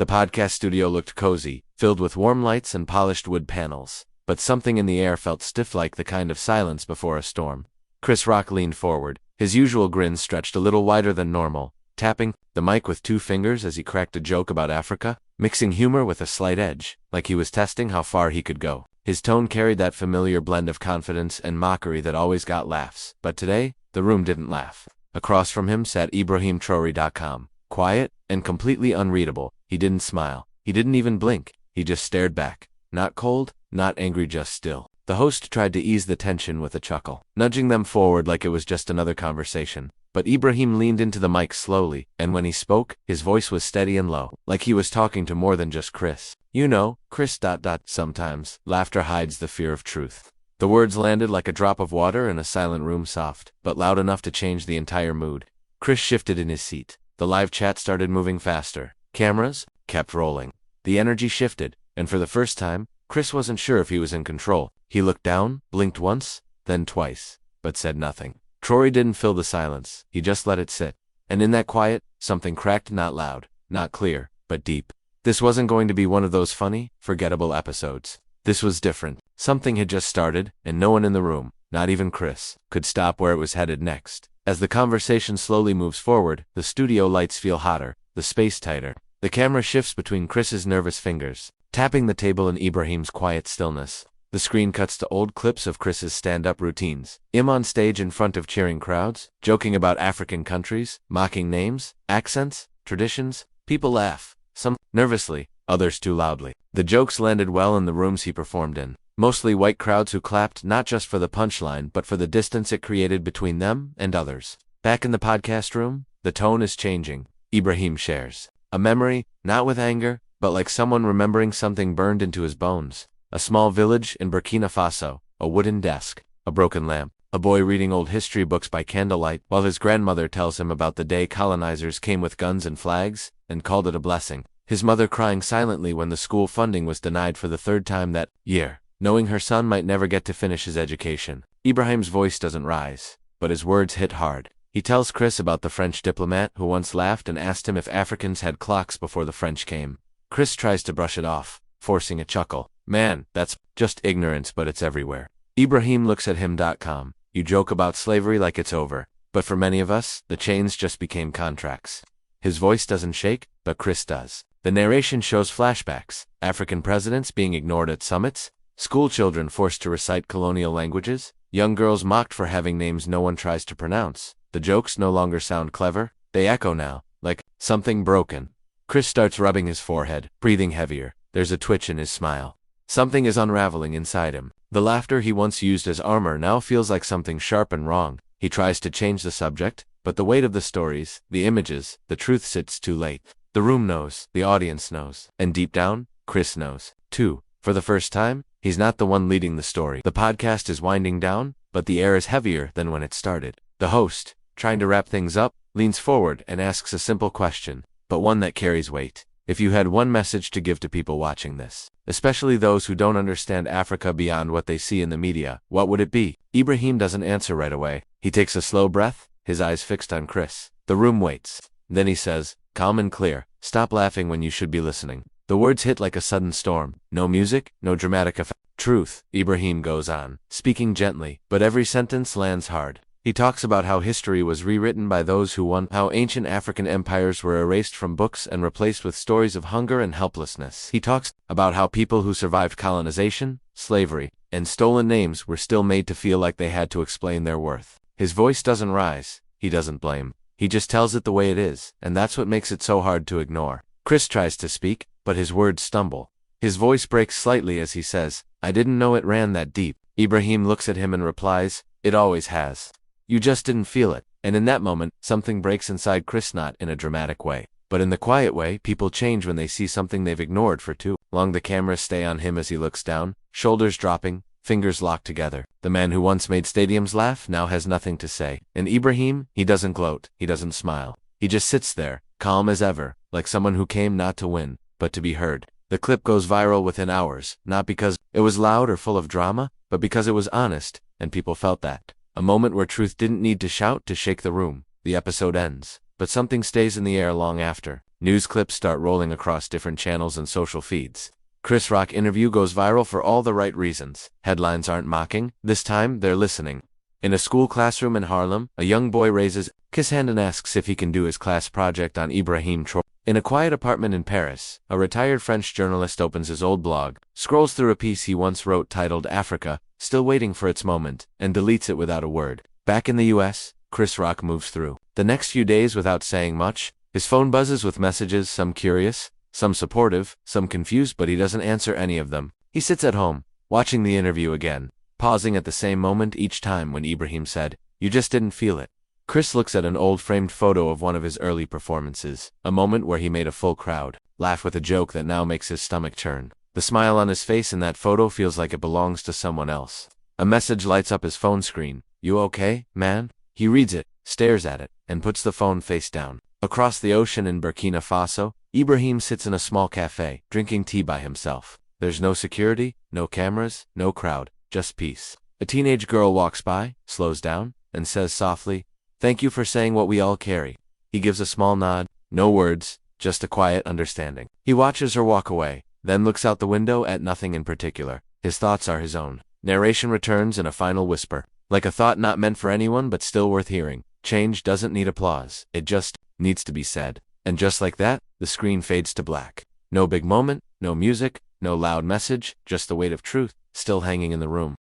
The podcast studio looked cozy, filled with warm lights and polished wood panels. But something in the air felt stiff, like the kind of silence before a storm. Chris Rock leaned forward, his usual grin stretched a little wider than normal, tapping the mic with 2 fingers as he cracked a joke about Africa, mixing humor with a slight edge, like he was testing how far he could go. His tone carried that familiar blend of confidence and mockery that always got laughs, but today, the room didn't laugh. Across from him sat Ibrahim Traoré, quiet and completely unreadable. He didn't smile. He didn't even blink. He just stared back. Not cold, not angry, just still. The host tried to ease the tension with a chuckle, nudging them forward like it was just another conversation. But Ibrahim leaned into the mic slowly, and when he spoke, his voice was steady and low, like he was talking to more than just Chris. You know, Chris. Sometimes, laughter hides the fear of truth. The words landed like a drop of water in a silent room, soft, but loud enough to change the entire mood. Chris shifted in his seat. The live chat started moving faster. Cameras kept rolling. The energy shifted, and for the first time, Chris wasn't sure if he was in control. He looked down, blinked once, then twice, but said nothing. Traoré didn't fill the silence. He just let it sit. And in that quiet, something cracked, not loud, not clear, but deep. This wasn't going to be one of those funny, forgettable episodes. This was different. Something had just started, and no one in the room, not even Chris, could stop where it was headed next. As the conversation slowly moves forward, the studio lights feel hotter, the space tighter. The camera shifts between Chris's nervous fingers, tapping the table in Ibrahim's quiet stillness. The screen cuts to old clips of Chris's stand-up routines. Him on stage in front of cheering crowds, joking about African countries, mocking names, accents, traditions. People laugh, some nervously, others too loudly. The jokes landed well in the rooms he performed in. Mostly white crowds who clapped not just for the punchline but for the distance it created between them and others. Back in the podcast room, the tone is changing. Ibrahim shares a memory, not with anger, but like someone remembering something burned into his bones. A small village in Burkina Faso, a wooden desk, a broken lamp, a boy reading old history books by candlelight while his grandmother tells him about the day colonizers came with guns and flags and called it a blessing. His mother crying silently when the school funding was denied for the 3rd time that year, knowing her son might never get to finish his education. Ibrahim's voice doesn't rise, but his words hit hard. He tells Chris about the French diplomat who once laughed and asked him if Africans had clocks before the French came. Chris tries to brush it off, forcing a chuckle. Man, that's just ignorance, but it's everywhere. Ibrahim looks at him. You joke about slavery like it's over, but for many of us, the chains just became contracts. His voice doesn't shake, but Chris does. The narration shows flashbacks, African presidents being ignored at summits, school children forced to recite colonial languages, young girls mocked for having names no one tries to pronounce. The jokes no longer sound clever, they echo now, like something broken. Chris starts rubbing his forehead, breathing heavier. There's a twitch in his smile. Something is unraveling inside him. The laughter he once used as armor now feels like something sharp and wrong. He tries to change the subject, but the weight of the stories, the images, the truth sits too late. The room knows, the audience knows, and deep down, Chris knows, too. For the first time, he's not the one leading the story. The podcast is winding down, but the air is heavier than when it started. The host, trying to wrap things up, leans forward and asks a simple question, but one that carries weight. If you had one message to give to people watching this, especially those who don't understand Africa beyond what they see in the media, what would it be? Ibrahim doesn't answer right away. He takes a slow breath, his eyes fixed on Chris. The room waits. Then he says, calm and clear, stop laughing when you should be listening. The words hit like a sudden storm. No music, no dramatic effect. Truth, Ibrahim goes on, speaking gently, but every sentence lands hard. He talks about how history was rewritten by those who won, how ancient African empires were erased from books and replaced with stories of hunger and helplessness. He talks about how people who survived colonization, slavery, and stolen names were still made to feel like they had to explain their worth. His voice doesn't rise, he doesn't blame. He just tells it the way it is, and that's what makes it so hard to ignore. Chris tries to speak, but his words stumble. His voice breaks slightly as he says, I didn't know it ran that deep. Ibrahim looks at him and replies, it always has. You just didn't feel it. And in that moment, something breaks inside Chris, not in a dramatic way, but in the quiet way people change when they see something they've ignored for too long. The cameras stay on him as he looks down, shoulders dropping, fingers locked together. The man who once made stadiums laugh now has nothing to say. And Ibrahim, he doesn't gloat, he doesn't smile. He just sits there, calm as ever, like someone who came not to win, but to be heard. The clip goes viral within hours, not because it was loud or full of drama, but because it was honest, and people felt that. A moment where truth didn't need to shout to shake the room. The episode ends, but something stays in the air long after. News clips start rolling across different channels and social feeds. Chris Rock interview goes viral for all the right reasons. Headlines aren't mocking, this time they're listening. In a school classroom in Harlem, a young boy raises his hand and asks if he can do his class project on Ibrahim Traoré. In a quiet apartment in Paris, a retired French journalist opens his old blog, scrolls through a piece he once wrote titled Africa, still waiting for its moment, and deletes it without a word. Back in the US, Chris Rock moves through the next few days without saying much. His phone buzzes with messages, some curious, some supportive, some confused, but he doesn't answer any of them. He sits at home, watching the interview again, pausing at the same moment each time when Ibrahim said, "You just didn't feel it." Chris looks at an old framed photo of one of his early performances, a moment where he made a full crowd laugh with a joke that now makes his stomach turn. The smile on his face in that photo feels like it belongs to someone else. A message lights up his phone screen. "You okay, man?" He reads it, stares at it, and puts the phone face down. Across the ocean in Burkina Faso, Ibrahim sits in a small cafe, drinking tea by himself. There's no security, no cameras, no crowd, just peace. A teenage girl walks by, slows down, and says softly, "Thank you for saying what we all carry." He gives a small nod, no words, just a quiet understanding. He watches her walk away, then looks out the window at nothing in particular. His thoughts are his own. Narration returns in a final whisper, like a thought not meant for anyone but still worth hearing. Change doesn't need applause, it just needs to be said. And just like that, the screen fades to black. No big moment, no music, no loud message, just the weight of truth, still hanging in the room.